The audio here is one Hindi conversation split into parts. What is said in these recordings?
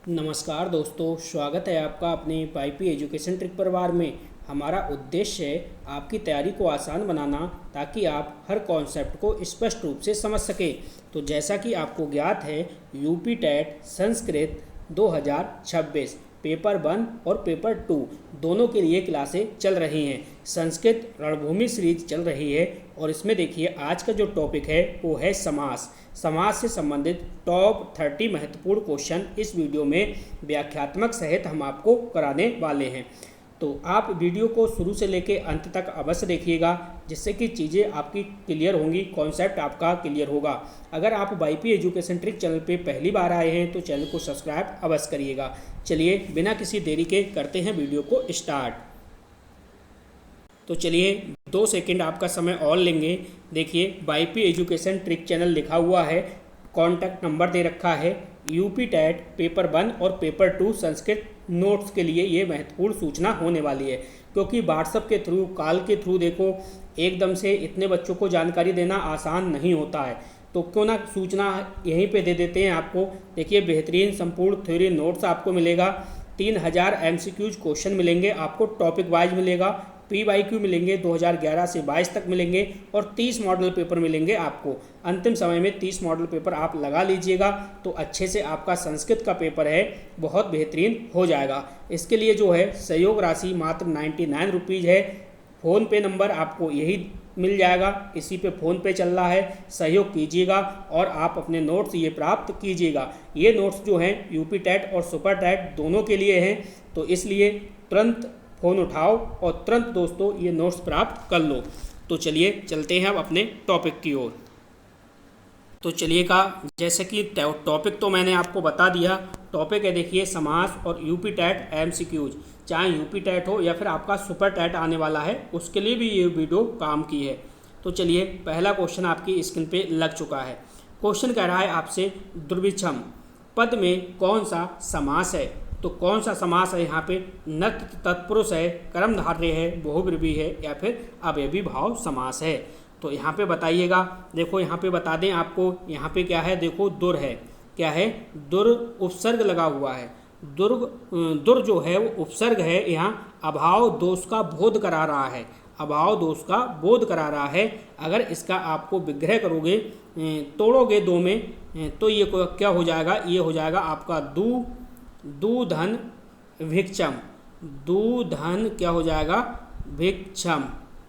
नमस्कार दोस्तों, स्वागत है आपका अपने पाईपी एजुकेशन ट्रिक परिवार में। हमारा उद्देश्य है आपकी तैयारी को आसान बनाना ताकि आप हर कॉन्सेप्ट को स्पष्ट रूप से समझ सकें। तो जैसा कि आपको ज्ञात है, यूपी टेट संस्कृत 2026 पेपर 1 और पेपर 2 दोनों के लिए क्लासें चल रही हैं। संस्कृत रणभूमि सीरीज चल रही है और इसमें देखिए आज का जो टॉपिक है वो है समास। समास से संबंधित टॉप 30 महत्वपूर्ण क्वेश्चन इस वीडियो में व्याख्यात्मक सहित हम आपको कराने वाले हैं। तो आप वीडियो को शुरू से लेकर अंत तक अवश्य देखिएगा, जिससे कि चीज़ें आपकी क्लियर होंगी, कॉन्सेप्ट आपका क्लियर होगा। अगर आप वाईपी एजुकेशन ट्रिक चैनल पे पहली बार आए हैं तो चैनल को सब्सक्राइब अवश्य करिएगा। चलिए बिना किसी देरी के करते हैं वीडियो को स्टार्ट। तो चलिए 2 सेकंड आपका समय और लेंगे। देखिए वाईपी एजुकेशन ट्रिक चैनल लिखा हुआ है, कॉन्टैक्ट नंबर दे रखा है। यूपी टेट पेपर 1 और पेपर 2 संस्कृत नोट्स के लिए ये महत्वपूर्ण सूचना होने वाली है, क्योंकि व्हाट्सएप के थ्रू, कॉल के थ्रू देखो एकदम से इतने बच्चों को जानकारी देना आसान नहीं होता है। तो क्यों ना सूचना यहीं पे दे देते हैं आपको। देखिए बेहतरीन संपूर्ण थ्योरी नोट्स आपको मिलेगा। 3000 MCQs क्वेश्चन मिलेंगे आपको, टॉपिक वाइज मिलेगा। PYQ मिलेंगे 2011 से 22 तक मिलेंगे और 30 मॉडल पेपर मिलेंगे आपको। अंतिम समय में 30 मॉडल पेपर आप लगा लीजिएगा तो अच्छे से आपका संस्कृत का पेपर है बहुत बेहतरीन हो जाएगा। इसके लिए जो है सहयोग राशि मात्र 99 रुपीज़ है। फ़ोन पे नंबर आपको यही मिल जाएगा, इसी पे फ़ोन पे चल रहा है। सहयोग कीजिएगा और आप अपने नोट्स ये प्राप्त कीजिएगा। ये नोट्स जो हैं यूपी टेट और सुपर टेट दोनों के लिए हैं, तो इसलिए तुरंत फ़ोन उठाओ और तुरंत दोस्तों ये नोट्स प्राप्त कर लो। तो चलिए चलते हैं अब अपने टॉपिक की ओर। तो चलिएगा, जैसे कि टॉपिक तो मैंने आपको बता दिया। टॉपिक है देखिए समास और यूपी टेट MCQs। चाहे यूपी टेट हो या फिर आपका सुपर टेट आने वाला है, उसके लिए भी ये वीडियो काम की है। तो चलिए पहला क्वेश्चन आपकी स्क्रीन पे लग चुका है। क्वेश्चन कह रहा है आपसे, दुर्भिक्षम पद में कौन सा समास है। तो कौन सा समास है यहाँ पे? नत तत्पुरुष है, कर्मधारय है, बहुब्रीहि है या फिर अवयवी भाव समास है। तो यहाँ पे बताइएगा। देखो यहाँ पे बता दें आपको, यहाँ पे क्या है, देखो दुर है। क्या है? दुर उपसर्ग लगा हुआ है। दुर जो है वो उपसर्ग है। यहाँ अभाव दोष का बोध करा रहा है, अभाव दोष का बोध करा रहा है। अगर इसका आपको विग्रह करोगे, तोड़ोगे दो में, तो ये क्या हो जाएगा? ये हो जाएगा आपका दूधन भिक्षम। दूधन क्या हो जाएगा? भिक्षम।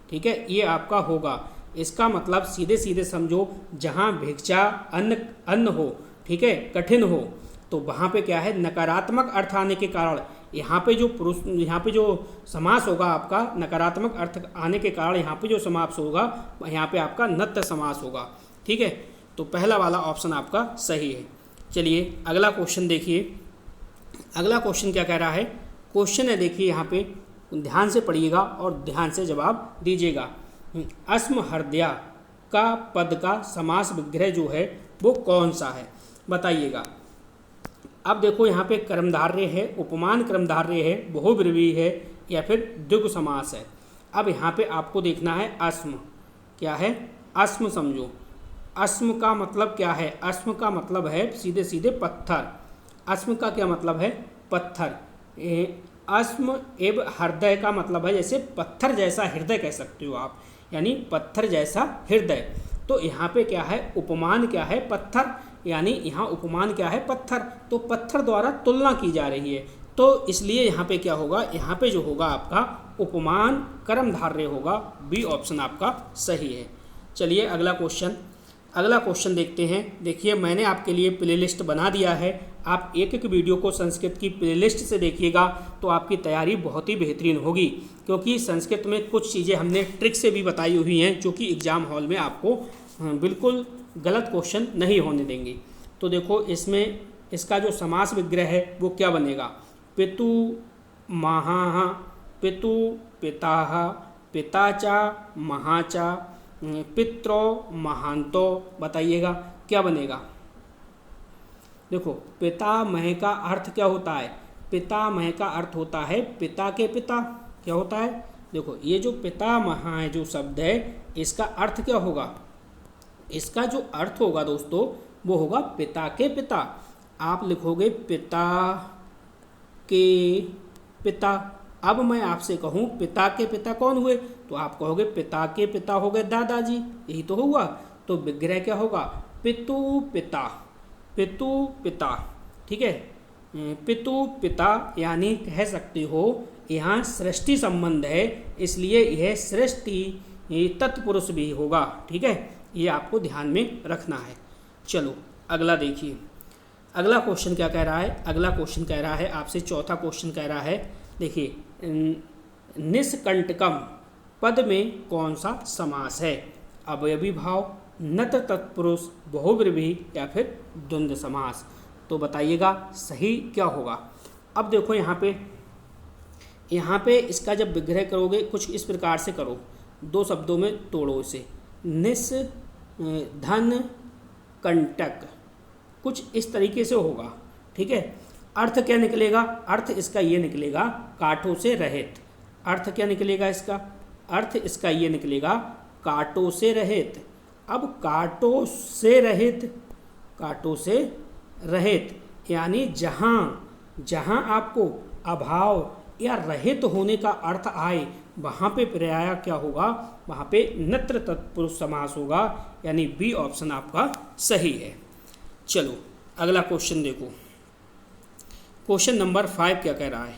ठीक है, ये आपका होगा। इसका मतलब सीधे सीधे समझो, जहाँ भिक्षा अन्न हो, ठीक है, कठिन हो, तो वहाँ पे क्या है, नकारात्मक अर्थ आने के कारण यहाँ पे जो समास होगा आपका, नकारात्मक अर्थ आने के कारण यहाँ पे जो समास होगा, यहाँ पे आपका नत्थ समास होगा। ठीक है, तो पहला वाला ऑप्शन आपका सही है। चलिए अगला क्वेश्चन देखिए। अगला क्वेश्चन क्या कह रहा है? क्वेश्चन है देखिए, यहाँ पे ध्यान से पढ़िएगा और ध्यान से जवाब दीजिएगा। अस्म हृदया का पद का समास विग्रह जो है वो कौन सा है, बताइएगा। अब देखो यहाँ पे कर्मधारय है, उपमान कर्मधारय है, बहुब्रीहि है या फिर द्विगु समास है। अब यहाँ पे आपको देखना है अस्म। क्या है? अस्म समझो। अस्म का मतलब क्या है? अस्म का मतलब है सीधे सीधे पत्थर। अस्म का क्या मतलब है? पत्थर। अस्म एव हृदय का मतलब है जैसे पत्थर जैसा हृदय कह सकते हो आप, यानी पत्थर जैसा हृदय। तो यहाँ पे क्या है? उपमान क्या है? पत्थर। यानी यहाँ उपमान क्या है? पत्थर। तो पत्थर द्वारा तुलना की जा रही है, तो इसलिए यहाँ पे क्या होगा? यहाँ पे जो होगा आपका उपमान कर्मधारय होगा। बी ऑप्शन आपका सही है। चलिए अगला क्वेश्चन देखते हैं। देखिए मैंने आपके लिए प्लेलिस्ट बना दिया है। आप एक एक वीडियो को संस्कृत की प्लेलिस्ट से देखिएगा तो आपकी तैयारी बहुत ही बेहतरीन होगी, क्योंकि संस्कृत में कुछ चीज़ें हमने ट्रिक से भी बताई हुई हैं जो कि एग्ज़ाम हॉल में आपको बिल्कुल गलत क्वेश्चन नहीं होने देंगे। तो देखो इसमें इसका जो समास विग्रह है वो क्या बनेगा? पितु महाः, पितु पिताः, पिता चा महाचा, पित्रो महांतो। बताइएगा क्या बनेगा? देखो पितामह का अर्थ क्या होता है? पितामह का अर्थ होता है पिता के पिता। क्या होता है? देखो ये जो पितामह है जो शब्द है, इसका अर्थ क्या होगा? इसका जो अर्थ होगा दोस्तों वो होगा पिता के पिता। आप लिखोगे पिता के पिता। अब मैं आपसे कहूँ पिता के पिता कौन हुए, तो आप कहोगे पिता के पिता हो गए दादाजी, यही तो हुआ। तो विग्रह क्या होगा, पितु पिता, पितु पिता। ठीक है, पितु पिता यानी कह सकते हो यहाँ सृष्टि संबंध है, इसलिए यह सृष्टि तत्पुरुष भी होगा। ठीक है, ये आपको ध्यान में रखना है। चलो अगला देखिए, अगला क्वेश्चन क्या कह रहा है। अगला क्वेश्चन कह रहा है आपसे, चौथा क्वेश्चन कह रहा है, देखिए निष्कंटकम पद में कौन सा समास है, अवयवी भाव, नत तत्पुरुष, बहुब्रीहि या फिर द्वंद्व समास। तो बताइएगा सही क्या होगा। अब देखो यहाँ पे इसका जब विग्रह करोगे कुछ इस प्रकार से करो, दो शब्दों में तोड़ो इसे, निस धन कंटक, कुछ इस तरीके से होगा। ठीक है, अर्थ क्या निकलेगा, अर्थ इसका ये निकलेगा कांटों से रहित। अर्थ क्या निकलेगा इसका, अर्थ इसका ये निकलेगा कांटों से रहित। अब कांटों से रहित, कांटों से रहित यानी जहाँ आपको अभाव या रहित होने का अर्थ आए वहाँ पे पर्याय क्या होगा, वहाँ पे नत्र तत्पुरुष समास होगा, यानी बी ऑप्शन आपका सही है। चलो अगला क्वेश्चन देखो, क्वेश्चन नंबर 5 क्या कह रहा है।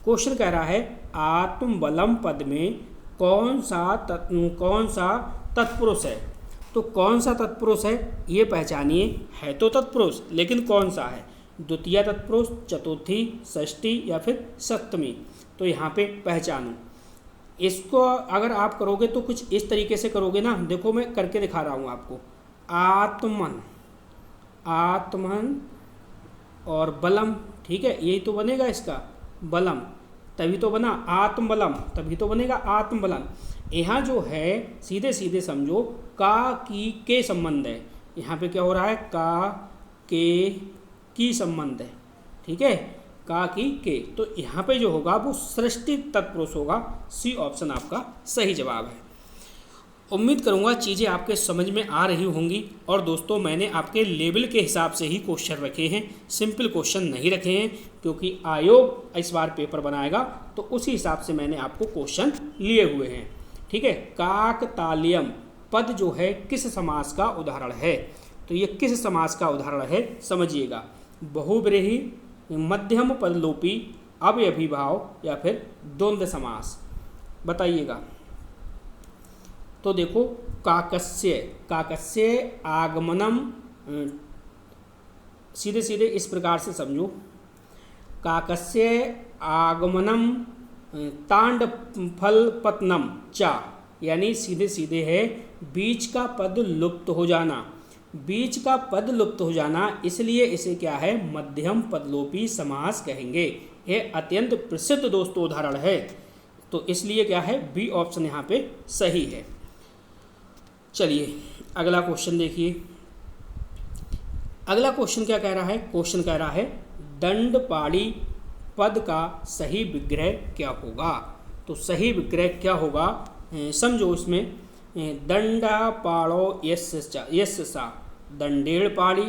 क्वेश्चन कह रहा है आत्मबलम पद में कौन सा तत्पुरुष है। तो कौन सा तत्पुरुष है ये पहचानिए, है तो तत्पुरुष लेकिन कौन सा है, द्वितीय तत्पुरुष, चतुर्थी, षष्ठी या फिर सप्तमी। तो यहाँ पे पहचानो। इसको अगर आप करोगे तो कुछ इस तरीके से करोगे ना, देखो मैं करके दिखा रहा हूँ आपको। आत्मन और बलम, ठीक है, यही तो बनेगा इसका बलम, तभी तो बना आत्मबलम, तभी तो बनेगा आत्मबलम। यहाँ जो है सीधे सीधे समझो का की के संबंध है, यहाँ पे क्या हो रहा है का के की संबंध है। ठीक है, का की के, तो यहाँ पे जो होगा वो सृष्टि तत्पुरुष होगा। सी ऑप्शन आपका सही जवाब है। उम्मीद करूँगा चीज़ें आपके समझ में आ रही होंगी। और दोस्तों मैंने आपके लेवल के हिसाब से ही क्वेश्चन रखे हैं, सिंपल क्वेश्चन नहीं रखे हैं, क्योंकि आयोग इस बार पेपर बनाएगा तो उसी हिसाब से मैंने आपको क्वेश्चन लिए हुए हैं। ठीक है, काकतालीयम पद जो है किस समास का उदाहरण है, तो ये किस समास का उदाहरण है समझिएगा। बहुब्रीहि, मध्यम पदलोपी, अवयवी भाव या फिर द्वंद्व समास, बताइएगा। तो देखो काकस्य आगमनम, सीधे सीधे इस प्रकार से समझो, काकस्य आगमनम तांडफल पतनम चा, यानी सीधे सीधे है बीच का पद लुप्त हो जाना। बीच का पद लुप्त हो जाना, इसलिए इसे क्या है मध्यम पदलोपी समास कहेंगे। यह अत्यंत प्रसिद्ध दोस्तों उदाहरण है, तो इसलिए क्या है बी ऑप्शन यहाँ पे सही है। चलिए अगला क्वेश्चन देखिए। अगला क्वेश्चन क्या कह रहा है, क्वेश्चन कह रहा है दंडपाणी पद का सही विग्रह क्या होगा। तो सही विग्रह क्या होगा समझो इसमें, दंडापाणो यस्य सा, दंडेड़ पाड़ी,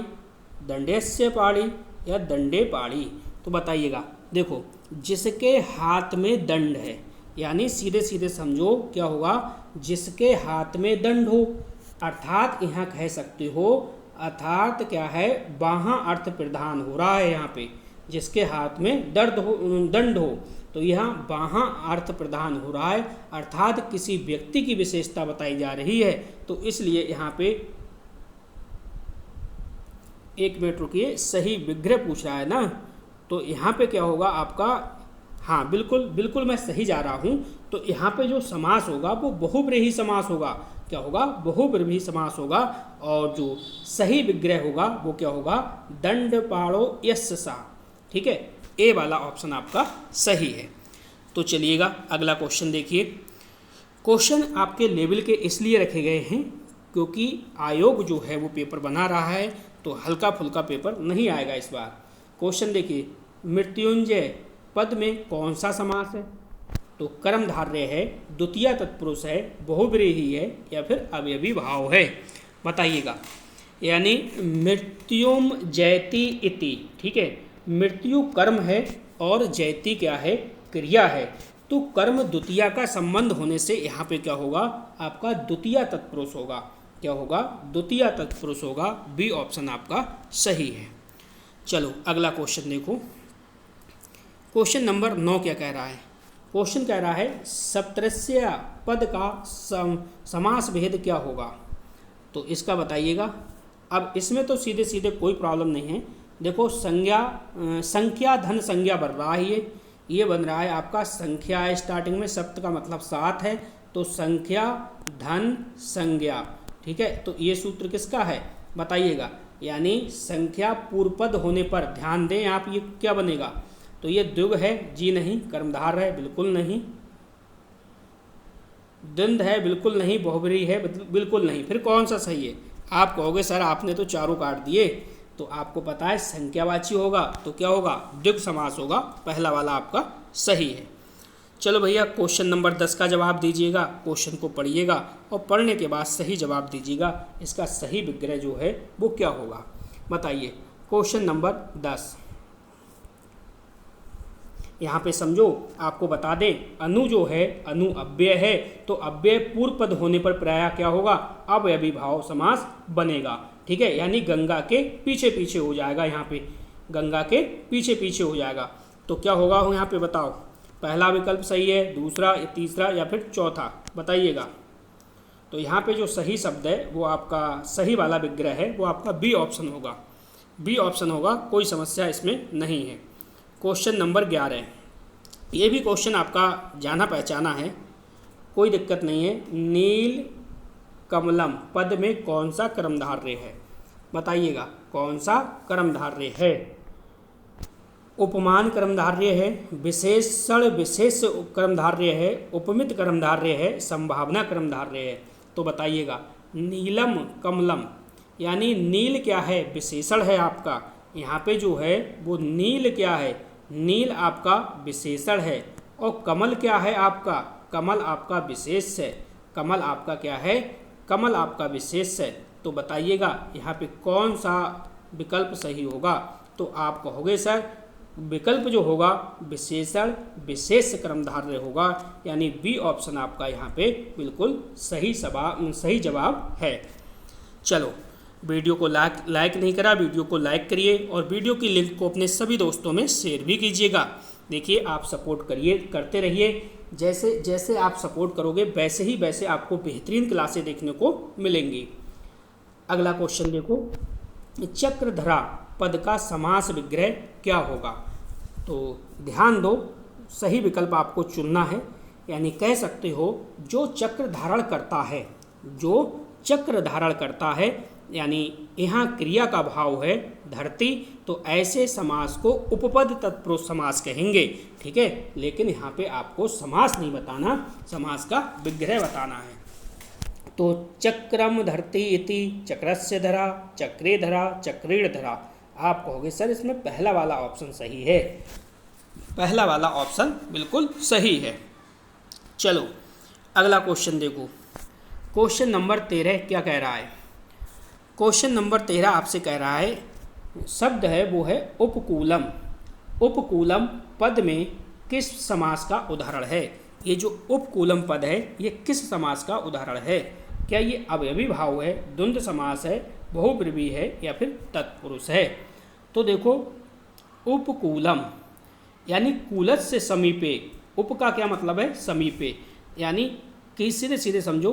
दंडेस्य पाड़ी या दंडे पाड़ी। तो बताइएगा, देखो जिसके हाथ में दंड है, यानी सीधे सीधे समझो क्या होगा, जिसके हाथ में दंड हो, अर्थात यहाँ कह सकते हो, अर्थात क्या है बाहाँ अर्थ प्रधान हो रहा है। यहाँ पे जिसके हाथ में दंड हो, तो यहाँ बाहाँ अर्थ प्रधान हो रहा है, अर्थात किसी व्यक्ति की विशेषता बताई जा रही है। तो इसलिए यहाँ पे एक मिनट रुकिए, सही विग्रह पूछ रहा है ना, तो यहाँ पे क्या होगा आपका, हाँ बिल्कुल बिल्कुल मैं सही जा रहा हूँ। तो यहाँ पे जो समास होगा वो बहुब्रीहि समास होगा। क्या होगा, बहुब्रीहि समास होगा। और जो सही विग्रह होगा वो क्या होगा, दंडपाणो यस्य सा। ठीक है, ए वाला ऑप्शन आपका सही है। तो चलिएगा अगला क्वेश्चन देखिए। क्वेश्चन आपके लेवल के इसलिए रखे गए हैं क्योंकि आयोग जो है वो पेपर बना रहा है, तो हल्का फुल्का पेपर नहीं आएगा इस बार। क्वेश्चन देखिए, मृत्युंजय पद में कौन सा समास है। तो कर्मधारय है, द्वितीय तत्पुरुष है, बहुब्रीहि है या फिर अवयवी भाव है, बताइएगा। यानी मृत्युम जयति इति, ठीक है। मृत्यु कर्म है और जयति क्या है, क्रिया है। तो कर्म द्वितीया का संबंध होने से यहाँ पे क्या होगा, आपका द्वितीया तत्पुरुष होगा। क्या होगा, द्वितीया तत्पुरुष होगा। बी ऑप्शन आपका सही है। चलो अगला क्वेश्चन देखो। क्वेश्चन नंबर 9 क्या कह रहा है। क्वेश्चन कह रहा है सप्तस्य पद का समास भेद क्या होगा। तो इसका बताइएगा। अब इसमें तो सीधे सीधे कोई प्रॉब्लम नहीं है। देखो संख्या धन संज्ञा बन रहा है, ये बन रहा है आपका संख्या है, स्टार्टिंग में सप्त का मतलब 7 है, तो संख्या धन संज्ञा, ठीक है। तो ये सूत्र किसका है बताइएगा। यानी संख्या पूर्वपद होने पर ध्यान दें आप, ये क्या बनेगा, तो ये द्विग है, जी नहीं। कर्मधार है, बिल्कुल नहीं। द्वंद्व है, बिल्कुल नहीं। बहुब्रीहि है, बिल्कुल नहीं। फिर कौन सा सही है। आप कहोगे सर आपने तो चारों काट दिए, तो आपको पता है संख्यावाची होगा, तो क्या होगा, द्विग समास होगा। पहला वाला आपका सही है। चलो भैया क्वेश्चन नंबर 10 का जवाब दीजिएगा। क्वेश्चन को पढ़िएगा और पढ़ने के बाद सही जवाब दीजिएगा। इसका सही विग्रह जो है वो क्या होगा बताइए। क्वेश्चन नंबर 10 यहाँ पे समझो, आपको बता दें अनु जो है अनु अव्यय है, तो अव्यय पूर्व पद होने पर प्रायः क्या होगा, अवयवी भाव समास बनेगा, ठीक है। यानी गंगा के पीछे पीछे हो जाएगा, यहाँ पे गंगा के पीछे पीछे हो जाएगा। तो क्या होगा यहाँ पे बताओ, पहला विकल्प सही है, दूसरा, तीसरा या फिर चौथा बताइएगा। तो यहाँ पे जो सही शब्द है वो आपका सही वाला विग्रह है, वो आपका बी ऑप्शन होगा। बी ऑप्शन होगा, कोई समस्या इसमें नहीं है। क्वेश्चन नंबर 11, ये भी क्वेश्चन आपका जाना पहचाना है, कोई दिक्कत नहीं है। नील कमलम पद में कौन सा कर्मधारय है बताइएगा, कौन सा कर्मधारय है। उपमान कर्मधारय है, विशेषण विशेष कर्मधारय है, उपमित कर्मधारय है, संभावना कर्मधारय है। तो बताइएगा नीलम कमलम, यानी नील क्या है, विशेषण है आपका। यहाँ पे जो है वो नील क्या है, नील आपका विशेषण है। और कमल क्या है आपका, कमल आपका विशेष है। कमल आपका क्या है, कमल आपका विशेष है। तो बताइएगा यहाँ पे कौन सा विकल्प सही होगा। तो आप कहोगे सर विकल्प जो होगा विशेषण विशेष कर्मधारय होगा, यानी बी ऑप्शन आपका यहाँ पे बिल्कुल सही जवाब है। चलो वीडियो को लाइक नहीं करा, वीडियो को लाइक करिए और वीडियो की लिंक को अपने सभी दोस्तों में शेयर भी कीजिएगा। देखिए आप सपोर्ट करते रहिए, जैसे जैसे आप सपोर्ट करोगे वैसे आपको बेहतरीन क्लासें देखने को मिलेंगी। अगला क्वेश्चन देखो, चक्रधरा पद का समास विग्रह क्या होगा। तो ध्यान दो, सही विकल्प आपको चुनना है। यानी कह सकते हो जो चक्र धारण करता है, जो चक्र धारण करता है, यानी यहाँ क्रिया का भाव है धरती, तो ऐसे समास को उपपद तत्पुरुष समास कहेंगे, ठीक है। लेकिन यहाँ पे आपको समास नहीं बताना, समास का विग्रह बताना है। तो चक्रम धरती इति, चक्रस्य धरा, चक्रे धरा, चक्रीण धरा। आप कहोगे सर इसमें पहला वाला ऑप्शन सही है, पहला वाला ऑप्शन बिल्कुल सही है। चलो अगला क्वेश्चन देखो। क्वेश्चन नंबर 13 क्या कह रहा है। क्वेश्चन नंबर 13 आपसे कह रहा है, शब्द है वो है उपकूलम। उपकूलम पद में किस समास का उदाहरण है। ये जो उपकूलम पद है ये किस समास का उदाहरण है। क्या ये अवयवी भाव है, द्वंद्व समास है, बहुब्रीहि है या फिर तत्पुरुष है। तो देखो उपकूलम यानी कूलत से समीपे, उप का क्या मतलब है, समीपे, यानी कि सीधे सीधे समझो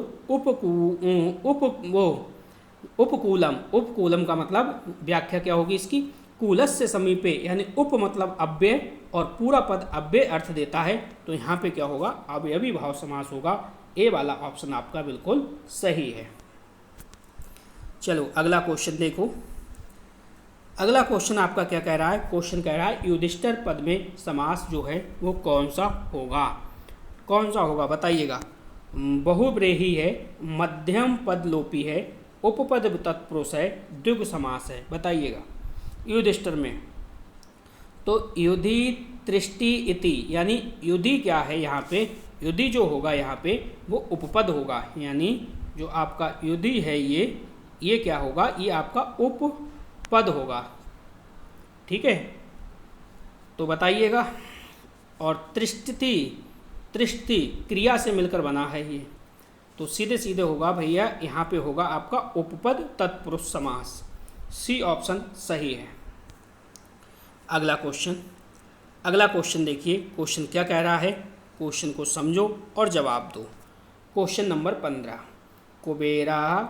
उपकूलम, उपकूलम का मतलब व्याख्या क्या होगी इसकी, कूलत से समीपे, यानी उप मतलब अव्यय और पूरा पद अव्यय अर्थ देता है। तो यहाँ पे क्या होगा, अवयवी भाव समास होगा। ए वाला ऑप्शन आपका बिल्कुल सही है। चलो अगला क्वेश्चन देखो। अगला क्वेश्चन आपका क्या कह रहा है। क्वेश्चन कह रहा है युधिष्ठिर पद में समास जो है वो कौन सा होगा, कौन सा होगा बताइएगा। बहुब्रीहि है, मध्यम पद लोपी है, उपपद तत्पुरुष है, द्विगु समास है, बताइएगा युधिष्ठिर में। तो युधि तृष्टि इति, यानी युधि क्या है यहाँ पे, युधि जो होगा यहाँ पे वो उपपद होगा। यानी जो आपका युधि है ये ये क्या होगा, ये आपका उपपद होगा। ठीक है, तो बताइएगा। और तृष्टति, तृष्टि क्रिया से मिलकर बना है ये, तो सीधे सीधे होगा भैया यहाँ पे होगा आपका उपपद तत्पुरुष समास। सी ऑप्शन सही है। अगला क्वेश्चन देखिए, क्वेश्चन क्या कह रहा है, क्वेश्चन को समझो और जवाब दो। क्वेश्चन नंबर 15, कुबेरा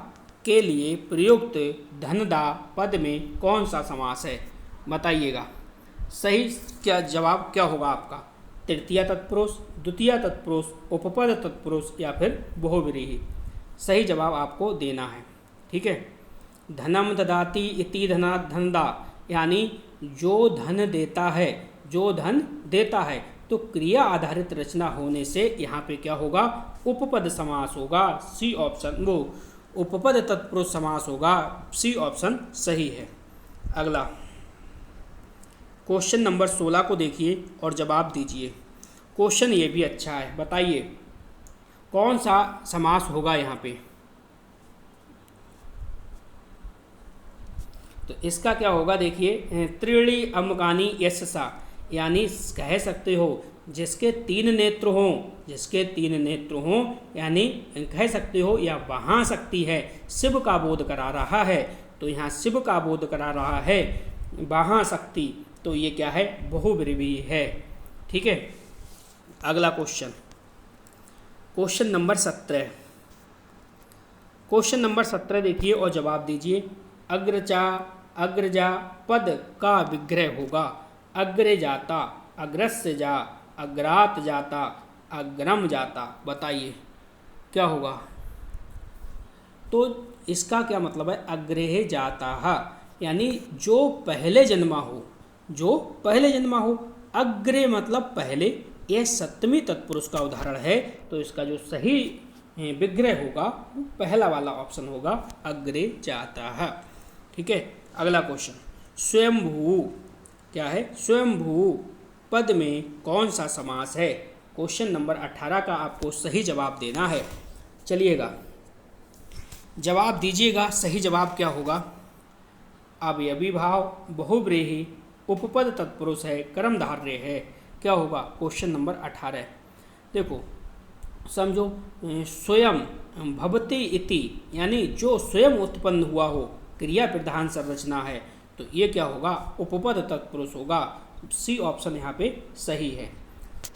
के लिए प्रयुक्त धनदा पद में कौन सा समास है, बताइएगा। सही क्या जवाब क्या होगा आपका, तृतीया तत्पुरुष, द्वितीया तत्पुरुष, उपपद तत्पुरुष या फिर बहुव्रीहि। सही जवाब आपको देना है। ठीक है, धनम ददाति इति धनात् धनदा, यानी जो धन देता है, जो धन देता है, तो क्रिया आधारित रचना होने से यहाँ पे क्या होगा, उपपद समास होगा। सी ऑप्शन, वो उपपद तत्पुरुष समास होगा। सी ऑप्शन सही है। अगला क्वेश्चन नंबर 16 को देखिए और जवाब दीजिए। क्वेश्चन ये भी अच्छा है, बताइए कौन सा समास होगा यहाँ पे। तो इसका क्या होगा, देखिए त्रीणि अम्कानि यशसा, यानी कह सकते हो जिसके 3 नेत्र हों, जिसके 3 नेत्र हों, यानी कह सकते हो या वहाँ शक्ति है, शिव का बोध करा रहा है। तो यहाँ शिव का बोध करा रहा है, वहाँ शक्ति, तो ये क्या है, बहुव्रीहि है। ठीक है, अगला क्वेश्चन नंबर 17। क्वेश्चन नंबर 17 देखिए और जवाब दीजिए। अग्रजा पद का विग्रह होगा। अग्रे जाता, अग्रस्य जा, अग्रात जाता, अग्रम जाता, बताइए क्या होगा। तो इसका क्या मतलब है, अग्रेह जाता है, यानी जो पहले जन्मा हो, जो पहले जन्मा हो। अग्रे मतलब पहले, यह सप्तमी तत्पुरुष का उदाहरण है। तो इसका जो सही विग्रह होगा वो पहला वाला ऑप्शन होगा, अग्रे जाता है। ठीक है, अगला क्वेश्चन, स्वयंभू क्या है, स्वयंभू पद में कौन सा समास है। क्वेश्चन नंबर 18 का आपको सही जवाब देना है। चलिएगा जवाब दीजिएगा। सही जवाब क्या होगा, अवयवी भाव, बहुव्रीहि, उपपद तत्पुरुष है, कर्मधारय है, क्या होगा। क्वेश्चन नंबर 18 देखो समझो, स्वयं भवति इति, यानी जो स्वयं उत्पन्न हुआ हो, क्रिया प्रधान संरचना है, तो ये क्या होगा, उपपद तत्पुरुष होगा। सी ऑप्शन यहाँ पे सही है।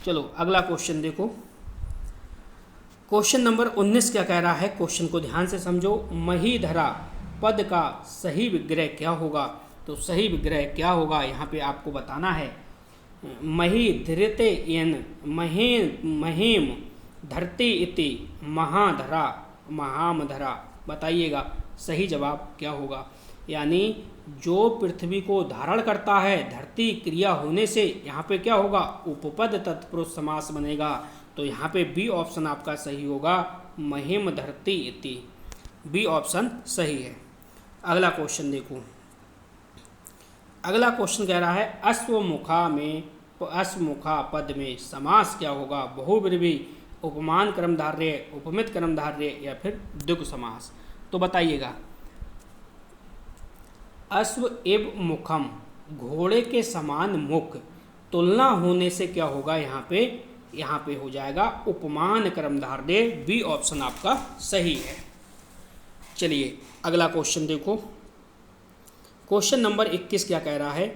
चलो अगला क्वेश्चन देखो। क्वेश्चन नंबर 19 क्या कह रहा है, क्वेश्चन को ध्यान से समझो। महीधरा पद का सही विग्रह क्या होगा। तो सही विग्रह क्या होगा यहाँ पे आपको बताना है। मही धृते येन महीम धरती इति महाधरा महामधरा, बताइएगा सही जवाब क्या होगा। यानी जो पृथ्वी को धारण करता है, धरती क्रिया होने से यहाँ पे क्या होगा, उपपद तत्पुरुष समास बनेगा। तो यहाँ पे बी ऑप्शन आपका सही होगा, महिम धरती इति। बी ऑप्शन सही है। अगला क्वेश्चन देखो। अगला क्वेश्चन कह रहा है अश्वमुखा पद में समास क्या होगा, बहुव्रीहि, उपमान कर्मधारय, उपमित कर्मधारय या फिर द्विगु समास। तो बताइएगा। अश्व एव मुखम, घोड़े के समान मुख, तुलना होने से क्या होगा, यहाँ पे हो जाएगा उपमान कर्मधारय। बी ऑप्शन आपका सही है। चलिए अगला क्वेश्चन देखो। क्वेश्चन नंबर 21 क्या कह रहा है।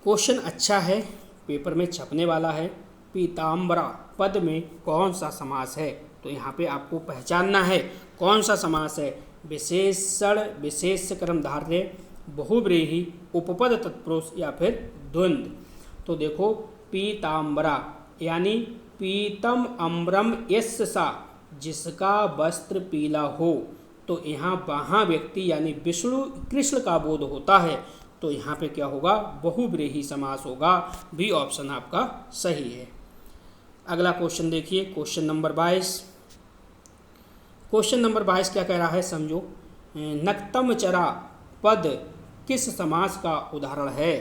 क्वेश्चन अच्छा है, पेपर में छपने वाला है। पीताम्बरा पद में कौन सा समास है। तो यहाँ पे आपको पहचानना है कौन सा समास है। विशेषण विशेष कर्मधारय, बहुव्रीहि, उपपद तत्पुरुष या फिर द्वंद्व। तो देखो पीताम्बरा यानी पीतम अम्बरम यस्य सा, जिसका वस्त्र पीला हो। तो यहाँ वहाँ व्यक्ति यानी विष्णु कृष्ण का बोध होता है। तो यहाँ पे क्या होगा, बहुव्रीहि समास होगा। बी ऑप्शन आपका सही है। अगला क्वेश्चन देखिए, क्वेश्चन नंबर 22। क्वेश्चन नंबर 22 क्या कह रहा है, समझो। नक्तमचरा पद किस समास का उदाहरण है।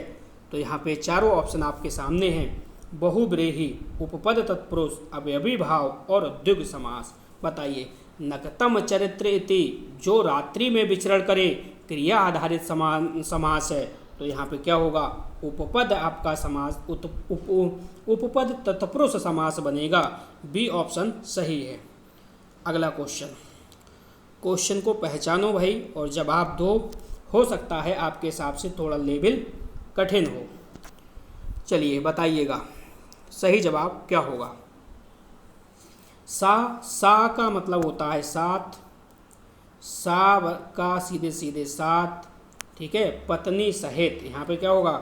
तो यहाँ पे चारों ऑप्शन आपके सामने हैं। बहुव्रीहि, उपपद तत्पुरुष, अवयवी भाव और द्विगु समास। बताइए नकतम चरित्र इति, जो रात्रि में विचरण करे, क्रिया आधारित समास है। तो यहाँ पे क्या होगा, उपपद आपका समास उपपद तत्पुरुष समास बनेगा। बी ऑप्शन सही है। अगला क्वेश्चन को पहचानो भाई और जवाब दो। हो सकता है आपके हिसाब से थोड़ा लेवल कठिन हो। चलिए बताइएगा सही जवाब क्या होगा। सा का मतलब होता है साथ, सा का सीधे सीधे साथ, ठीक है। पत्नी सहित, यहाँ पे क्या होगा,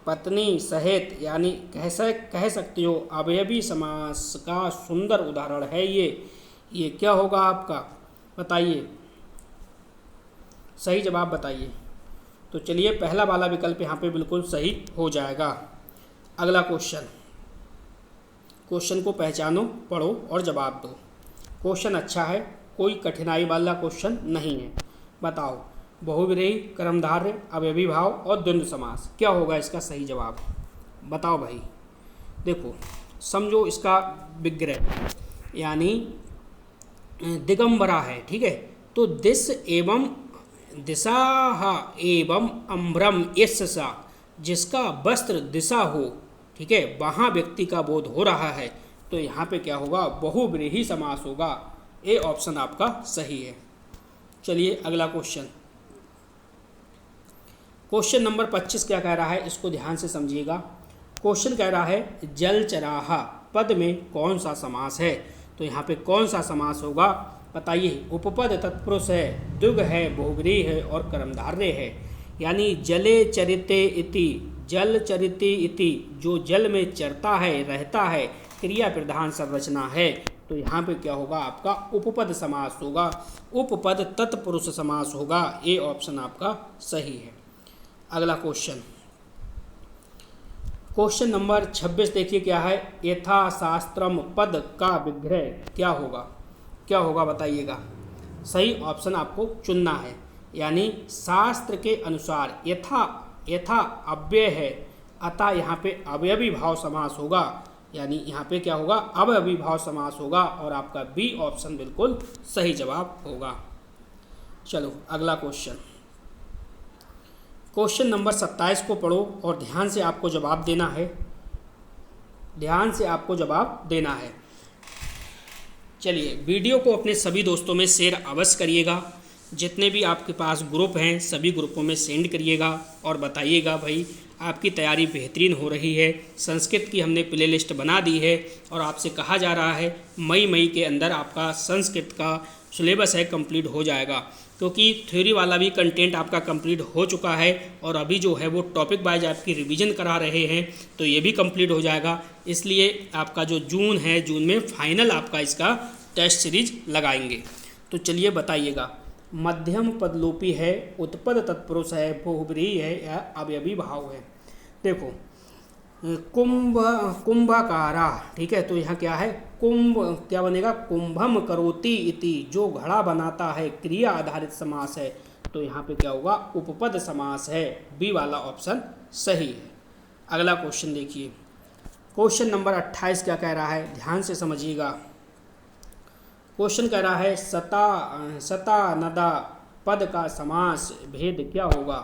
पत्नी सहित, यानी कह सकते हो अवयवी समास का सुंदर उदाहरण है ये क्या होगा आपका, बताइए सही जवाब बताइए। तो चलिए पहला वाला विकल्प यहाँ पे बिल्कुल सही हो जाएगा। अगला क्वेश्चन को पहचानो, पढ़ो और जवाब दो। क्वेश्चन अच्छा है, कोई कठिनाई वाला क्वेश्चन नहीं है। बताओ, बहुव्रीहि, कर्मधारय, अवयवी भाव और द्वंद्व समास, क्या होगा इसका सही जवाब, बताओ भाई। देखो समझो इसका विग्रह, यानी दिगंबरा है, ठीक है। तो दिश एवं दिशा एवं अम्भ्रम यस्सा, जिसका वस्त्र दिशा हो, ठीक है, वहाँ व्यक्ति का बोध हो रहा है। तो यहाँ पे क्या होगा, बहुव्रीहि समास होगा। ए ऑप्शन आपका सही है। चलिए अगला क्वेश्चन नंबर 25 क्या कह रहा है, इसको ध्यान से समझिएगा। क्वेश्चन कह रहा है जलचराहा पद में कौन सा समास है। तो यहाँ पे कौन सा समास होगा बताइए। उपपद तत्पुरुष है, द्विग है, बहुव्रीहि है और कर्मधारय है। यानी जले चरिते इति, जल चरिते इति, जो जल में चरता है, रहता है, क्रिया प्रधान संरचना है। तो यहाँ पे क्या होगा आपका उपपद समास होगा, उपपद तत्पुरुष समास होगा। ए ऑप्शन आपका सही है। अगला क्वेश्चन नंबर 26 देखिए क्या है। यथा शास्त्रम पद का विग्रह क्या होगा बताइएगा। सही ऑप्शन आपको चुनना है। यानी शास्त्र के अनुसार यथा अव्यय है, अतः यहाँ पे अवयवी भाव समास होगा। यानी यहाँ पे क्या होगा, अवयवी भाव समास होगा और आपका बी ऑप्शन बिल्कुल सही जवाब होगा। चलो अगला क्वेश्चन नंबर 27 को पढ़ो और ध्यान से आपको जवाब देना है। चलिए वीडियो को अपने सभी दोस्तों में शेयर अवश्य करिएगा। जितने भी आपके पास ग्रुप हैं सभी ग्रुपों में सेंड करिएगा और बताइएगा भाई आपकी तैयारी बेहतरीन हो रही है। संस्कृत की हमने प्ले लिस्ट बना दी है और आपसे कहा जा रहा है मई के अंदर आपका संस्कृत का सिलेबस है कंप्लीट हो जाएगा, क्योंकि थ्योरी वाला भी कंटेंट आपका कंप्लीट हो चुका है और अभी जो है वो टॉपिक वाइज आपकी रिवीजन करा रहे हैं, तो ये भी कंप्लीट हो जाएगा। इसलिए आपका जो जून है, जून में फाइनल आपका इसका टेस्ट सीरीज लगाएंगे। तो चलिए बताइएगा, मध्यम पदलोपी है, उत्पद तत्पुरुष है, बहुव्रीहि है या अवयवी भाव है। देखो कुंभकारा, ठीक है। तो यहाँ क्या है, कुंभ क्या बनेगा, कुंभम करोति इति, जो घड़ा बनाता है, क्रिया आधारित समास है। तो यहाँ पे क्या होगा, उपपद समास है। बी वाला ऑप्शन सही है। अगला क्वेश्चन देखिए, क्वेश्चन नंबर 28 क्या कह रहा है, ध्यान से समझिएगा। क्वेश्चन कह रहा है सता नदा पद का समास भेद क्या होगा,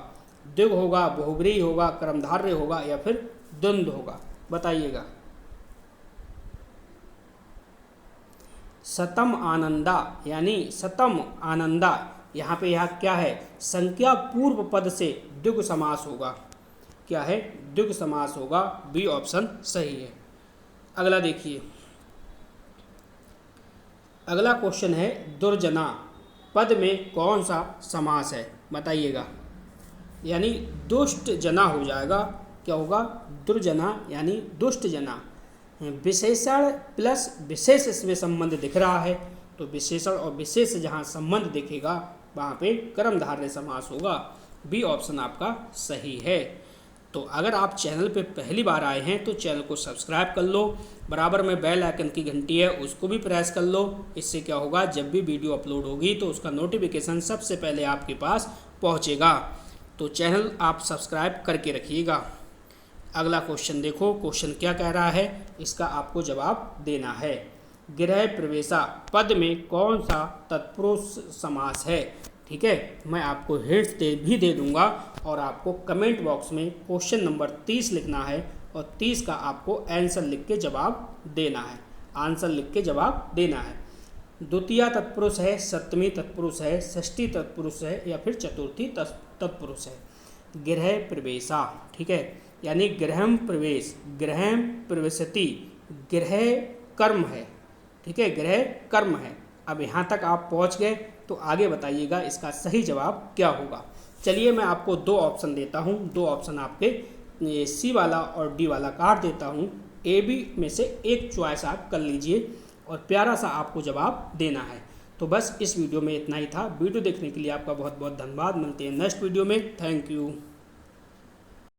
द्विग होगा, बहुव्रीहि होगा, कर्मधारय होगा या फिर द्वंद्व होगा, बताइएगा। सतम आनंदा, यानी सतम आनंदा, यहाँ पे क्या है, संख्या पूर्व पद से द्विग समास होगा। क्या है, द्विग समास होगा। बी ऑप्शन सही है। अगला देखिए, अगला क्वेश्चन है दुर्जना पद में कौन सा समास है, बताइएगा। यानी दुष्ट जना हो जाएगा। क्या होगा, दुर्जना यानी दुष्ट जना। विशेषण प्लस विशेष इसमें संबंध दिख रहा है, तो विशेषण और विशेष जहाँ संबंध दिखेगा वहाँ पे कर्मधारय समास होगा। बी ऑप्शन आपका सही है। तो अगर आप चैनल पे पहली बार आए हैं तो चैनल को सब्सक्राइब कर लो, बराबर में बेल आइकन की घंटी है उसको भी प्रेस कर लो। इससे क्या होगा, जब भी वीडियो अपलोड होगी तो उसका नोटिफिकेशन सबसे पहले आपके पास पहुँचेगा। तो चैनल आप सब्सक्राइब करके रखिएगा। अगला क्वेश्चन देखो, क्वेश्चन क्या कह रहा है, इसका आपको जवाब देना है। गृह प्रवेशा पद में कौन सा तत्पुरुष समास है। ठीक है, मैं आपको हिंट्स भी दे दूंगा और आपको कमेंट बॉक्स में क्वेश्चन नंबर 30 लिखना है और 30 का आपको आंसर लिख के जवाब देना है, आंसर लिख के जवाब देना है। द्वितीया तत्पुरुष है, सप्तमी तत्पुरुष है, षष्ठी तत्पुरुष है या फिर चतुर्थी तत्पुरुष है। गृह प्रवेशा, ठीक है, यानी गृहम प्रवेश, गृहम प्रवेशति, गृह कर्म है। ठीक है, गृह कर्म है। अब यहाँ तक आप पहुँच गए तो आगे बताइएगा इसका सही जवाब क्या होगा। चलिए मैं आपको दो ऑप्शन देता हूँ, दो ऑप्शन आपके सी वाला और डी वाला काट देता हूँ। ए बी में से एक चॉइस आप कर लीजिए और प्यारा सा आपको जवाब देना है। तो बस इस वीडियो में इतना ही था। वीडियो देखने के लिए आपका बहुत बहुत धन्यवाद। मिलते हैं नेक्स्ट वीडियो में। Thank you.